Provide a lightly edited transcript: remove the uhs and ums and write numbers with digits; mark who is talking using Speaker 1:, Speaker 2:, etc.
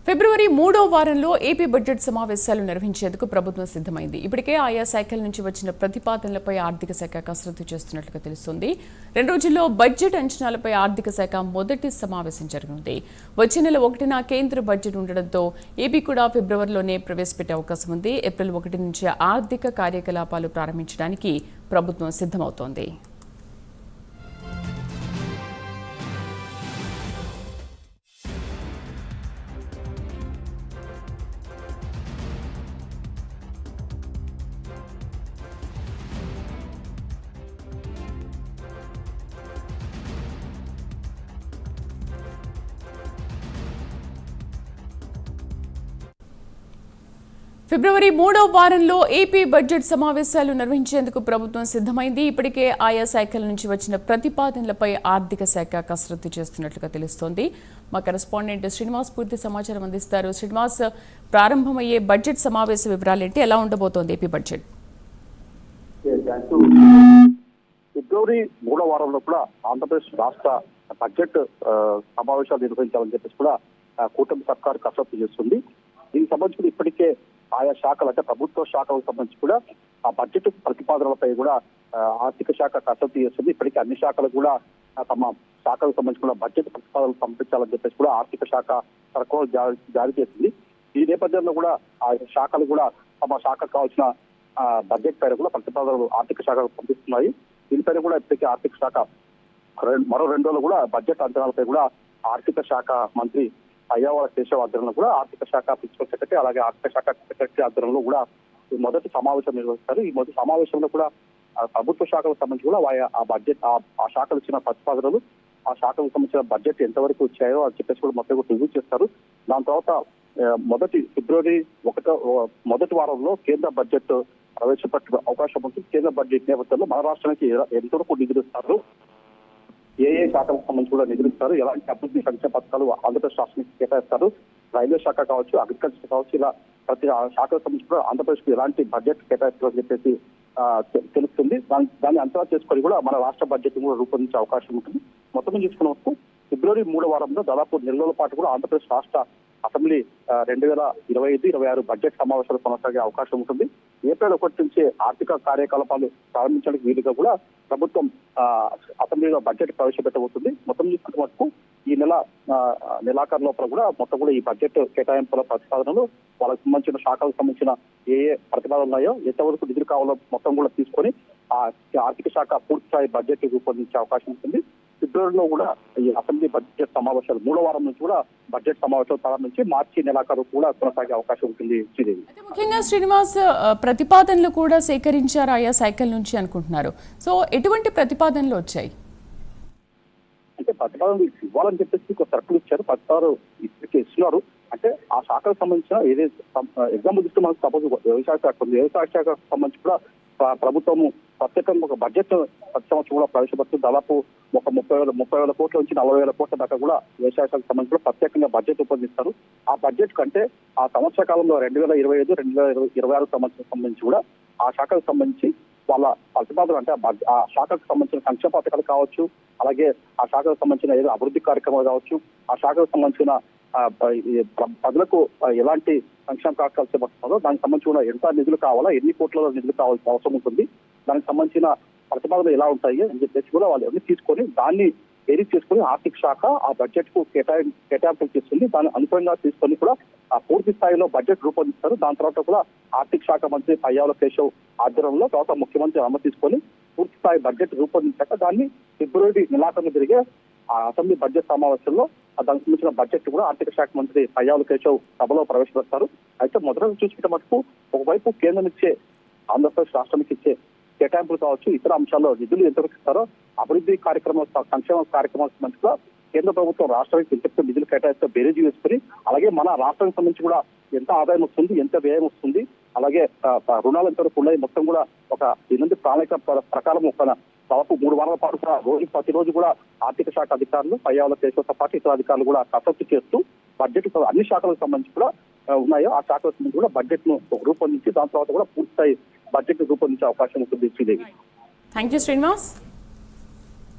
Speaker 1: ఫిబ్రవరి 3వ వారంలో AP budget సమావేశాలు నిర్వహించేందుకు ప్రభుత్వం సిద్ధమైంది. ఇప్పటికే ఆయా శాఖల నుంచి వచ్చిన ప్రతిపాదనలపై ఆర్థిక శాఖ కసరత్తు చేస్తున్నట్లుగా తెలుస్తోంది. 2 రోజుల్లో బడ్జెట్ అంచనాలపై ఆర్థిక శాఖ మొదటి సమావేశం జరగనుంది. వచ్చే నెల 1న కేంద్ర బడ్జెట్ ఉండడంతో ఏపీ కూడా ఫిబ్రవరిలోనే ప్రవేశపెట్టే అవకాశం ఉంది. ఏప్రిల్ 1 నుంచి ఆర్థిక కార్యకలాపాలు ప్రారంభించడానికి ప్రభుత్వం సిద్ధమవుతోంది. ఫిబ్రవరి 3వ వారంలో ఏపీ బడ్జెట్ సమావేశాలు నిర్వహించేందుకు ప్రభుత్వం సిద్ధమైంది. ఇప్పటికే ఆయా శాఖల నుంచి వచ్చిన ప్రతిపాదనలపై ఆర్థిక శాఖ కసరత్తు చేస్తున్నట్లుగా తెలుస్తోంది. మా కరెస్పాండెంట్ శ్రీనివాస్ పూర్తి సమాచారం అందిస్తారు. శ్రీనివాస్, ప్రారంభమయ్యే బడ్జెట్ సమావేశ వివరాలేంటి, ఎలా ఉండబోతోంది ఏపీ బడ్జెట్?
Speaker 2: ఫిబ్రవరి 3వ వారంలో కూడా ఆంధ్రప్రదేశ్ రాష్ట్ర బడ్జెట్ సమావేశాలు నిర్వహించాలని చెప్పేసి కూడా కూటమి సర్కారు కసరత్తు చేస్తుంది. దీనికి సంబంధించి ఇప్పటికే ఆయా శాఖలు అంటే ప్రభుత్వ శాఖలకు సంబంధించి కూడా ఆ బడ్జెట్ ప్రతిపాదనలపై కూడా ఆర్థిక శాఖ కసరత్తు చేస్తుంది. ఇప్పటికే అన్ని శాఖలు కూడా తమ శాఖలకు సంబంధించి కూడా బడ్జెట్ ప్రతిపాదనలు పంపించాలని చెప్పేసి కూడా ఆర్థిక శాఖ సర్కులర్ జారీ చేసింది. ఈ నేపథ్యంలో కూడా ఆ శాఖలు కూడా తమ శాఖకు కావాల్సిన బడ్జెట్ పైన కూడా ప్రతిపాదనలు ఆర్థిక శాఖకు పంపిస్తున్నాయి. దీనిపైన కూడా ఇప్పటికే ఆర్థిక శాఖ మరో 2 రోజులు కూడా బడ్జెట్ అంచనాలపై కూడా ఆర్థిక శాఖ మంత్రి అయ్యవాళ్ళ కేశవ్ ఆధ్వర్యంలో కూడా ఆర్థిక శాఖ ప్రిన్సిపల్ సెక్రటరీ అలాగే ఆర్థిక శాఖ సెక్రటరీ ఆధ్వర్యంలో కూడా మొదటి సమావేశం నిర్వహిస్తారు. ఈ మొదటి సమావేశంలో కూడా ప్రభుత్వ శాఖలకు సంబంధించి కూడా ఆ బడ్జెట్ ఆ శాఖలు ఇచ్చిన ప్రతిపాదనలు ఆ శాఖలకు సంబంధించిన బడ్జెట్ ఎంతవరకు వచ్చాయో అని చెప్పేసి కూడా మొత్తం కూడా రివ్యూ చేస్తారు. దాని తర్వాత ఫిబ్రవరి 1వ మొదటి వారంలో కేంద్ర బడ్జెట్ ప్రవేశపెట్టే అవకాశం ఉంటుంది. కేంద్ర బడ్జెట్ నేపథ్యంలో మన రాష్ట్రానికి ఎంతవరకు నిధులు ఇస్తారు, ఏ శాఖలకు సంబంధించి కూడా నిధులిస్తారు, ఎలాంటి అభివృద్ధి సంక్షేమ పథకాలు ఆంధ్రప్రదేశ్ రాష్ట్రానికి కేటాయిస్తారు, రైల్వే శాఖ కావచ్చు, అగ్రికల్చర్ కావచ్చు, ఇలా ప్రతి శాఖకు సంబంధించి కూడా ఆంధ్రప్రదేశ్ కు ఎలాంటి బడ్జెట్ కేటాయిస్తారని చెప్పేసి తెలుస్తుంది. దాన్ని అంచనా చేసుకొని కూడా మన రాష్ట్ర బడ్జెట్ కూడా రూపొందించే అవకాశం ఉంటుంది. మొత్తం చూసుకున్నప్పుడు ఫిబ్రవరి 3వ వారంలో దాదాపు 2 రోజుల పాటు కూడా ఆంధ్రప్రదేశ్ రాష్ట్ర అసెంబ్లీ 2025-26 బడ్జెట్ సమావేశాలు కొనసాగే అవకాశం ఉంటుంది. ఏప్రిల్ 1 నుంచి ఆర్థిక కార్యకలాపాలు ప్రారంభించడానికి వీలుగా కూడా ప్రభుత్వం అసెంబ్లీలో బడ్జెట్ ప్రవేశపెట్టబోతుంది. మొత్తం చూసుకుంటే మటుకు ఈ నెలాఖరు లోపల కూడా మొత్తం కూడా ఈ బడ్జెట్ కేటాయింపుల ప్రతిపాదనలు వాళ్ళకి సంబంధించిన శాఖలకు సంబంధించిన ఏ ప్రతిపాదనలు ఉన్నాయో ఎంతవరకు నిధులు కావాలో మొత్తం కూడా తీసుకొని ఆ ఆర్థిక శాఖ పూర్తి స్థాయి బడ్జెట్ రూపొందించే అవకాశం ఉంటుంది. ఫిబ్రవరిలో కూడా ఈ అసెంబ్లీ బడ్జెట్ సమావేశాలు 3వ వారం నుంచి కూడా బడ్జెట్ సమావేశాలు ప్రారంభించి మార్చి నెలాఖరు కూడా కొనసాగే అవకాశం ఉంటుంది.
Speaker 1: ముఖ్యంగా శ్రీనివాస్, ప్రతిపాదనలు కూడా సేకరించారు ఆయా శాఖల నుంచి అనుకుంటున్నారు. సో ఎటువంటి ప్రతిపాదనలు వచ్చాయి?
Speaker 2: అంటే ప్రతిపాదనలు ఇవ్వాలని చెప్పేసి ఒక సర్కులు ఇచ్చారు. ప్రతిపాదనలు ఇప్పటికే ఇస్తున్నారు. అంటే ఆ శాఖకు సంబంధించిన ఏదైతే ఎగ్జాంపుల్ ఇస్తే మనకు సపోజ్ వ్యవసాయ శాఖకు సంబంధించి కూడా ప్రభుత్వము ప్రత్యేకంగా ఒక బడ్జెట్ ప్రతి సంవత్సరం కూడా ప్రవేశపెడుతూ దాదాపు ఒక 30,000 కోట్ల నుంచి 40,000 కోట్ల దాకా కూడా వ్యవసాయ శాఖకు సంబంధించి కూడా ప్రత్యేకంగా బడ్జెట్ రూపొందిస్తారు. ఆ బడ్జెట్ కంటే ఆ సంవత్సర కాలంలో 2025-2026 సంబంధించి కూడా ఆ శాఖకు సంబంధించి వాళ్ళ ప్రతిపాదనలు అంటే ఆ శాఖకు సంబంధించిన సంక్షేమ పథకాలు కావచ్చు, అలాగే ఆ శాఖకు సంబంధించిన ఏదో అభివృద్ధి కార్యక్రమాలు కావచ్చు, ఆ శాఖకు సంబంధించిన ప్రజలకు ఎలాంటి సంక్షేమ కార్యక్రమాలు చేపడుతున్నారో దానికి సంబంధించి కూడా ఎంత నిధులు కావాలా, ఎన్ని కోట్ల నిధులు కావాల్సిన అవసరం ఉంటుంది, దానికి సంబంధించిన ప్రతిపాదనలు ఎలా ఉంటాయి అని చెప్పేసి కూడా వాళ్ళు అన్ని తీసుకొని దాన్ని ఏరి చేసుకుని ఆర్థిక శాఖ ఆ బడ్జెట్ కు కేటాయింపులు చేస్తుంది. దాన్ని అనుకూలంగా తీసుకొని కూడా ఆ పూర్తి స్థాయిలో బడ్జెట్ రూపొందిస్తారు. దాని తర్వాత కూడా ఆర్థిక శాఖ మంత్రి అయ్యవాళ్ళ కేశవ్ ఆధ్వర్యంలో తర్వాత ముఖ్యమంత్రి అనుమతి తీసుకొని పూర్తి స్థాయి బడ్జెట్ రూపొందించాక దాన్ని ఫిబ్రవరి నెలాఖరున జరిగే ఆ అసెంబ్లీ బడ్జెట్ సమావేశంలో దానికి సంబంధించిన బడ్జెట్ కూడా ఆర్థిక శాఖ మంత్రి అయ్యవాళ్ళ కేశవ్ సభలో ప్రవేశపెడతారు. అయితే మొదట చూసుకుంటే మటుకు ఒకవైపు కేంద్రం ఇచ్చే ఆంధ్రప్రదేశ్ రాష్ట్రానికి ఇచ్చే కేటాయింపులు కావచ్చు, ఇతర అంశాల్లో నిధులు ఎంతవరకు ఇస్తారో అభివృద్ధి కార్యక్రమాలు సంక్షేమ కార్యక్రమాలకు సంబంధించి కేంద్ర ప్రభుత్వం రాష్ట్రానికి ఎంత నిధులు కేటాయిస్తే బేరీజు వేసుకుని అలాగే మన రాష్ట్రానికి సంబంధించి కూడా ఎంత ఆదాయం వస్తుంది, ఎంత వ్యయం వస్తుంది, అలాగే రుణాలు ఎంతవరకు ఉన్నాయి మొత్తం కూడా ఒక 8 ప్రణాళిక ప్రకారం ఒక దాదాపు 3 వారాల పాటు కూడా ప్రతిరోజు కూడా ఆర్థిక శాఖ అధికారులు అయ్యవాళ్ళ కేశవతో పాటు ఇతర అధికారులు కూడా కసరత్తు చేస్తూ బడ్జెట్ అన్ని శాఖలకు సంబంధించి కూడా ఉన్నాయో ఆ శాఖలకు సంబంధించి కూడా బడ్జెట్ ను రూపొందించి దాని తర్వాత కూడా పూర్తి స్థాయి బడ్జెట్ రూపొందించే అవకాశం ఉంటుంది.
Speaker 1: Thank you Srinivas.